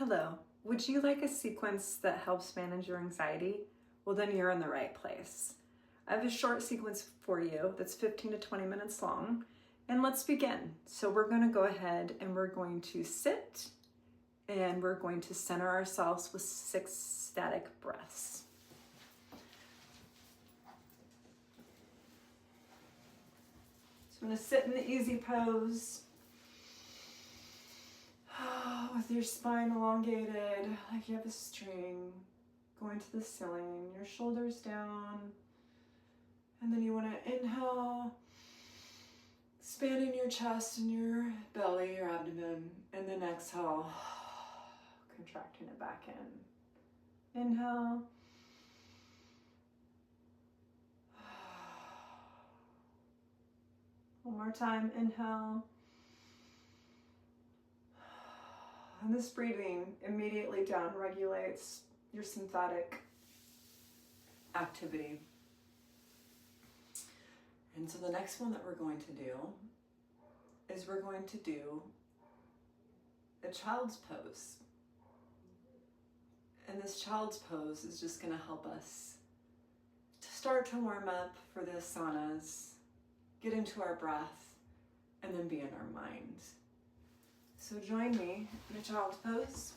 Hello. Would you like a sequence that helps manage your anxiety? Well, then you're in the right place. I have a short sequence for you that's 15 to 20 minutes long, and let's begin. So we're going to go ahead and we're going to sit and we're going to center ourselves with 6 static breaths. So I'm going to sit in the easy pose. With your spine elongated, like you have a string going to the ceiling, your shoulders down. And then you want to inhale, expanding your chest and your belly, your abdomen, and then exhale, contracting it back in. Inhale. One more time, inhale. And this breathing immediately down regulates your sympathetic activity. And so the next one that we're going to do is we're going to do a child's pose. And this child's pose is just going to help us to start to warm up for the asanas, get into our breath, and then be in our mind. So join me in a child's pose.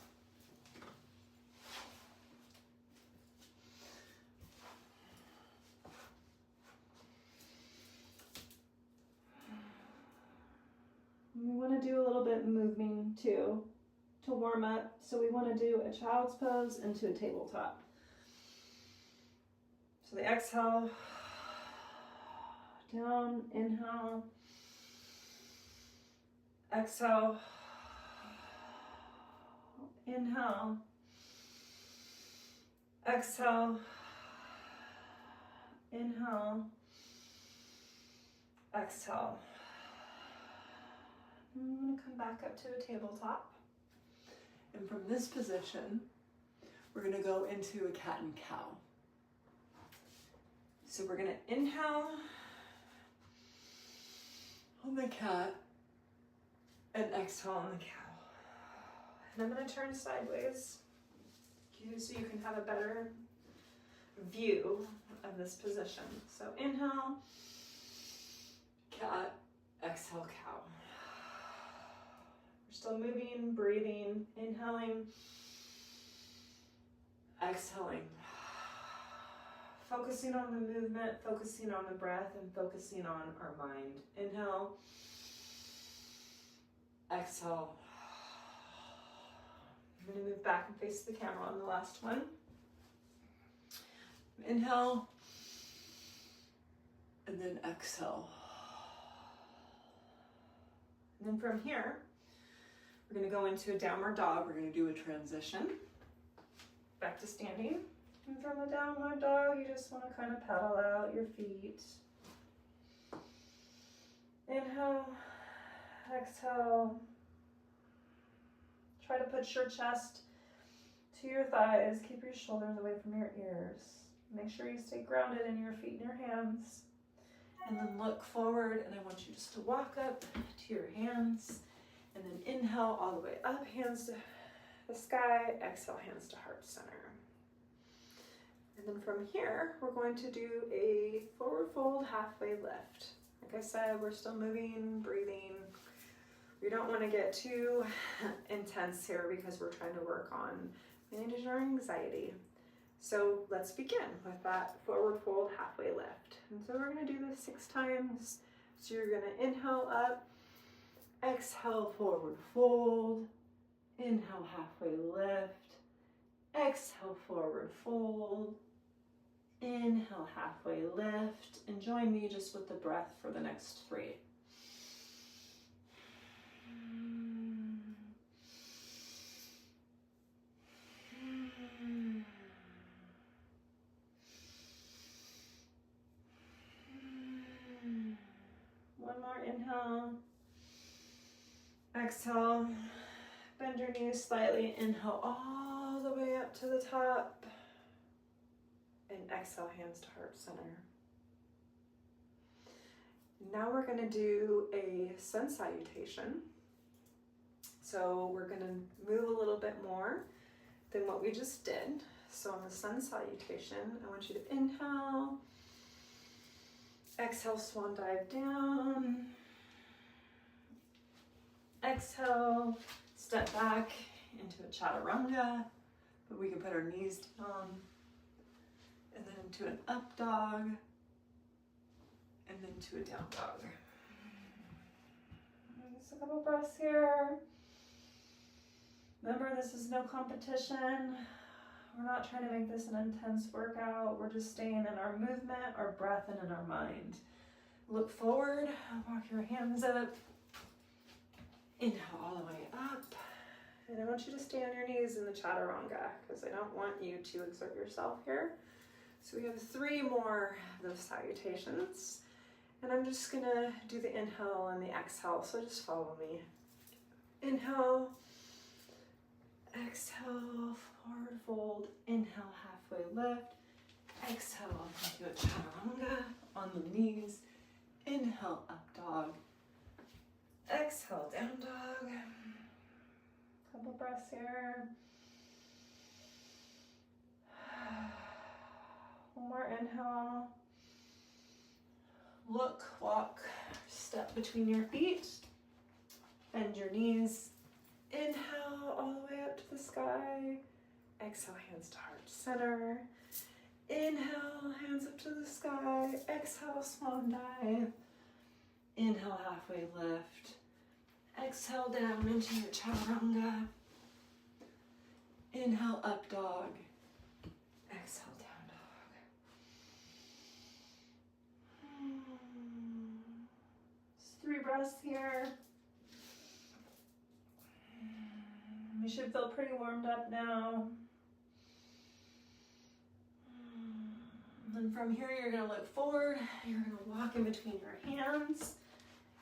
We want to do a little bit moving too to warm up. So we want to do a child's pose into a tabletop. So the exhale, down, inhale, exhale, inhale, exhale, inhale, exhale. And I'm going to come back up to a tabletop. And from this position, we're going to go into a cat and cow. So we're going to inhale on the cat and exhale on the cow. And I'm going to turn sideways so you can have a better view of this position. So inhale, cat, exhale, cow. We're still moving, breathing, inhaling, exhaling. Focusing on the movement, focusing on the breath, and focusing on our mind. Inhale, exhale. I'm going to move back and face the camera on the last one. Inhale, and then exhale. And then from here, we're going to go into a downward dog. We're going to do a transition back to standing. And from a downward dog, you just want to kind of pedal out your feet. Inhale, exhale. Try to put your chest to your thighs. Keep your shoulders away from your ears. Make sure you stay grounded in your feet and your hands. And then look forward, and I want you just to walk up to your hands. And then inhale all the way up, hands to the sky. Exhale, hands to heart center. And then from here, we're going to do a forward fold halfway lift. Like I said, we're still moving, breathing. We don't want to get too intense here because we're trying to work on managing our anxiety. So let's begin with that forward fold halfway lift. And so we're going to do this 6 times. So you're going to inhale up, exhale, forward fold, inhale, halfway lift, exhale, forward fold, inhale, halfway lift, and join me just with the breath for the next 3. One more inhale, exhale, bend your knees slightly, inhale all the way up to the top, and exhale, hands to heart center. Now we're going to do a sun salutation. So we're going to move a little bit more. than what we just did. So on the sun salutation, I want you to inhale, exhale, swan dive down, exhale, step back into a chaturanga, but we can put our knees down, and then into an up dog, and then to a down dog. Just a couple breaths here. Remember, this is no competition. We're not trying to make this an intense workout. We're just staying in our movement, our breath, and in our mind. Look forward, walk your hands up. Inhale all the way up. And I want you to stay on your knees in the chaturanga because I don't want you to exert yourself here. So we have 3 more of those salutations. And I'm just gonna do the inhale and the exhale, so just follow me. Inhale, exhale, forward fold, inhale, halfway lift, exhale into a chaturanga on the knees, inhale, up dog, exhale, down dog. Couple breaths here. One more inhale. Look, walk, step between your feet, bend your knees. Inhale all the way up to the sky. Exhale, hands to heart center. Inhale, hands up to the sky. Exhale, swan dive. Inhale, halfway lift. Exhale down into your chaturanga. Inhale, up dog. Exhale, down dog. Just 3 breaths here. You should feel pretty warmed up now. And from here, you're gonna look forward. You're gonna walk in between your hands.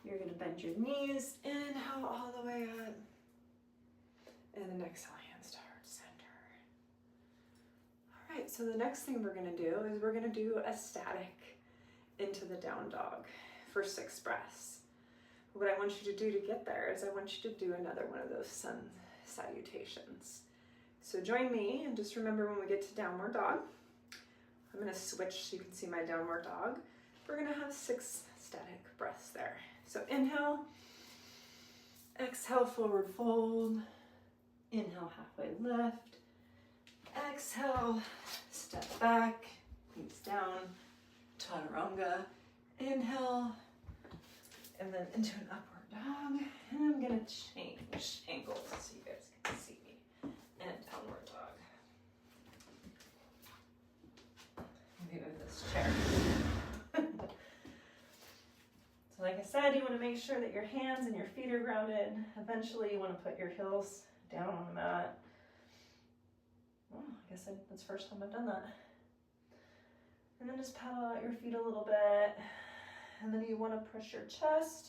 You're gonna bend your knees. Inhale all the way up. And then exhale, hands to heart center. All right, so the next thing we're gonna do is we're gonna do a static into the down dog for 6 breaths. What I want you to do to get there is I want you to do another one of those sun salutations. So join me and just remember when we get to downward dog, I'm gonna switch so you can see my downward dog. We're gonna have 6 static breaths there. So inhale, exhale, forward fold, inhale, halfway lift, exhale, step back, knees down, chaturanga, inhale, and then into an upward dog. And I'm gonna change angles so you guys can see me. And downward dog. Maybe with this chair. So like I said, you want to make sure that your hands and your feet are grounded. Eventually you want to put your heels down on the mat. Oh, I guess that's the first time I've done that. And then just paddle out your feet a little bit. And then you want to push your chest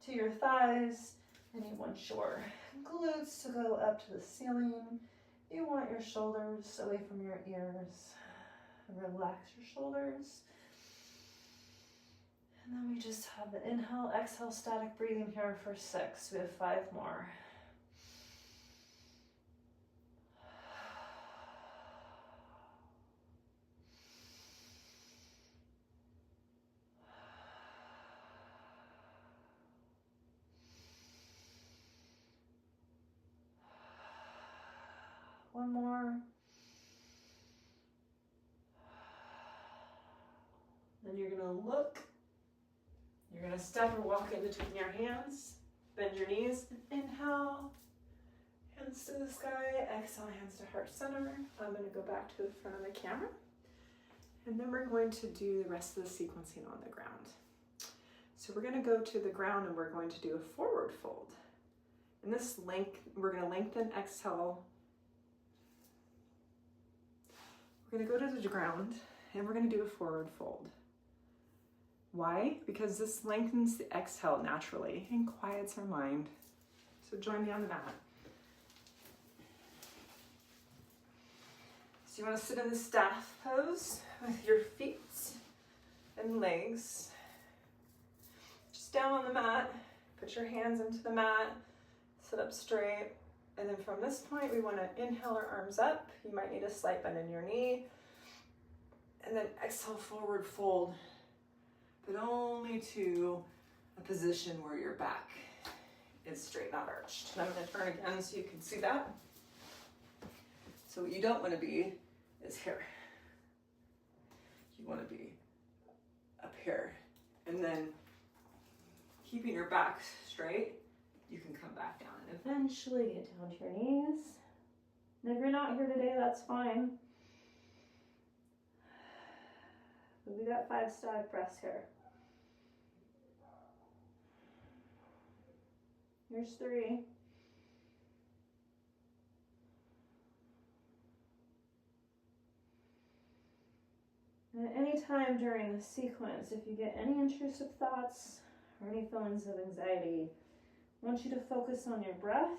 to your thighs, and you want your glutes to go up to the ceiling. You want your shoulders away from your ears. Relax your shoulders. And then we just have the inhale, exhale, static breathing here for 6. We have 5 more. One more. Then you're going to look. You're going to step or walk in between your hands. Bend your knees. Inhale. Hands to the sky. Exhale, hands to heart center. I'm going to go back to the front of the camera. And then we're going to do the rest of the sequencing on the ground. So we're going to go to the ground and we're going to do a forward fold. And this we're going to lengthen, exhale. We're going to go to the ground and we're going to do a forward fold. Why? Because this lengthens the exhale naturally and quiets our mind. So join me on the mat. So you want to sit in the staff pose with your feet and legs just down on the mat. Put your hands into the mat, sit up straight, And then from this point, we want to inhale our arms up. You might need a slight bend in your knee. And then exhale, forward fold, but only to a position where your back is straight, not arched. And I'm going to turn again so you can see that. So what you don't want to be is here. You want to be up here. And then keeping your back straight, you can come back down and eventually get down to your knees. And if you're not here today, that's fine. But we got 5 static breaths here. Here's 3. And at any time during the sequence, if you get any intrusive thoughts or any feelings of anxiety, I want you to focus on your breath.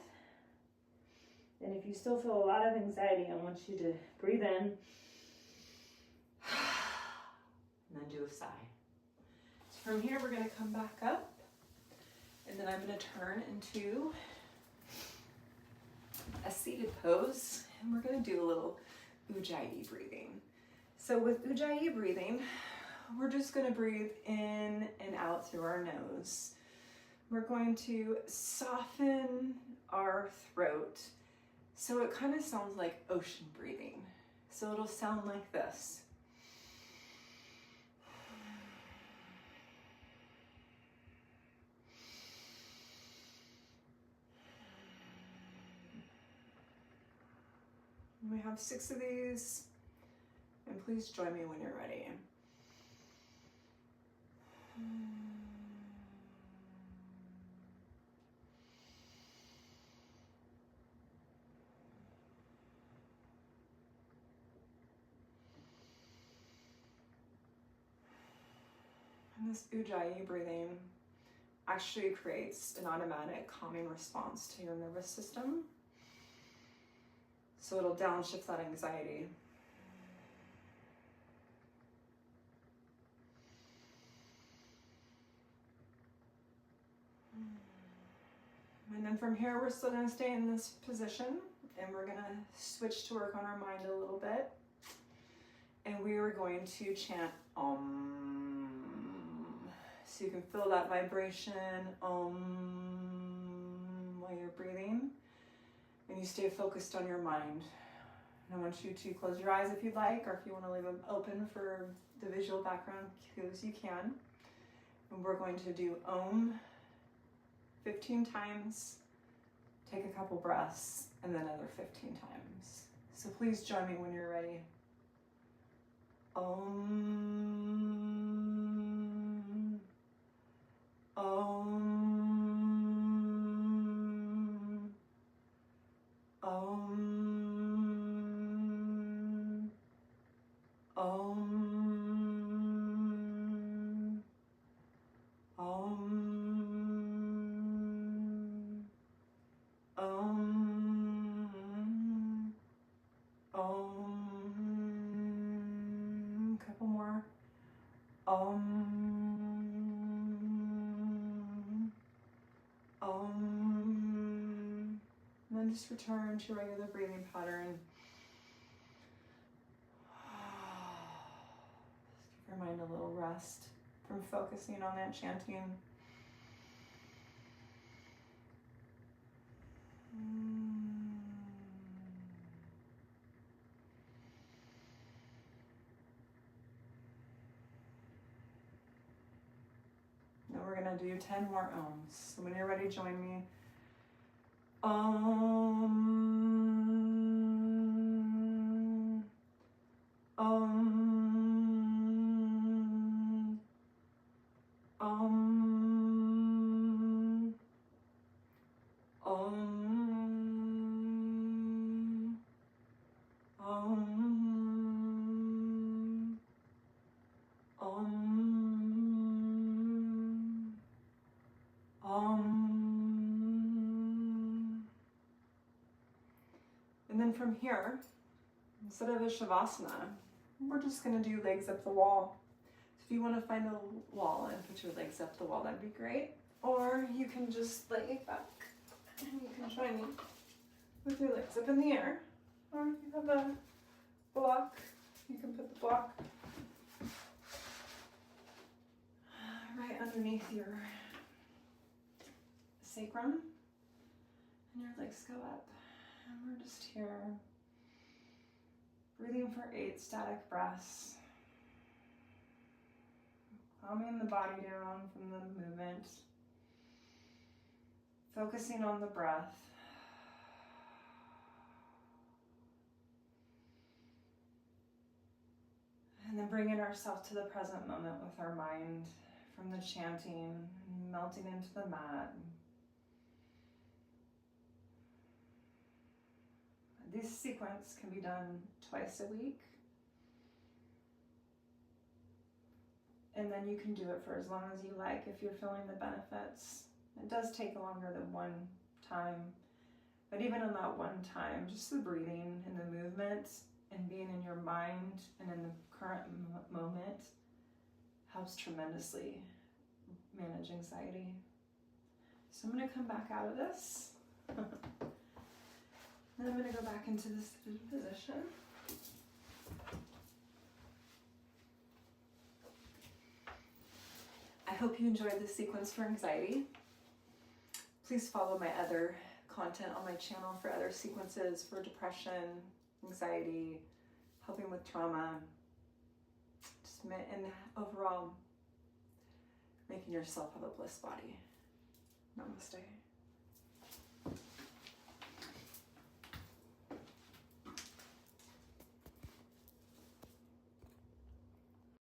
And if you still feel a lot of anxiety, I want you to breathe in and then do a sigh. So from here, we're going to come back up, and then I'm going to turn into a seated pose, and we're going to do a little Ujjayi breathing. So with Ujjayi breathing, we're just going to breathe in and out through our nose. We're going to soften our throat so it kind of sounds like ocean breathing. So it'll sound like this. And we have 6 of these, and please join me when you're ready. And this Ujjayi breathing actually creates an automatic calming response to your nervous system. So it'll downshift that anxiety. And then from here, we're still gonna stay in this position, and we're gonna switch to work on our mind a little bit. And we are going to chant Om. So you can feel that vibration, Om, while you're breathing. And you stay focused on your mind. And I want you to close your eyes if you'd like, or if you want to leave them open for the visual background cues, you can. And we're going to do Om 15 times, take a couple breaths, and then another 15 times. So please join me when you're ready. Om. Om. Om. Om. Om. Om. Om. Couple more. Om. Om. And then just return to regular breathing pattern. Just give your mind a little rest from focusing on that chanting. Now we're gonna do 10 more Oms. So when you're ready, join me. Om. Om. Om. Om. Om. Om. And then from here, instead of a Shavasana, we're just going to do legs up the wall. So if you want to find a wall and put your legs up the wall, that'd be great. Or you can just lay back and you can join me. with your legs up in the air. Or if you have a block, you can put the block right underneath your sacrum, and your legs go up. And we're just here, breathing for 8 static breaths, calming the body down from the movement, focusing on the breath. And then bringing ourselves to the present moment with our mind from the chanting, melting into the mat. This sequence can be done twice a week. And then you can do it for as long as you like if you're feeling the benefits. It does take longer than one time, but even in that one time, just the breathing and the movement and being in your mind and in the current moment helps tremendously manage anxiety. So I'm going to come back out of this. Then I'm going to go back into this position. I hope you enjoyed this sequence for anxiety. Please follow my other content on my channel for other sequences for depression, anxiety, helping with trauma, and overall making yourself have a bliss body. Namaste.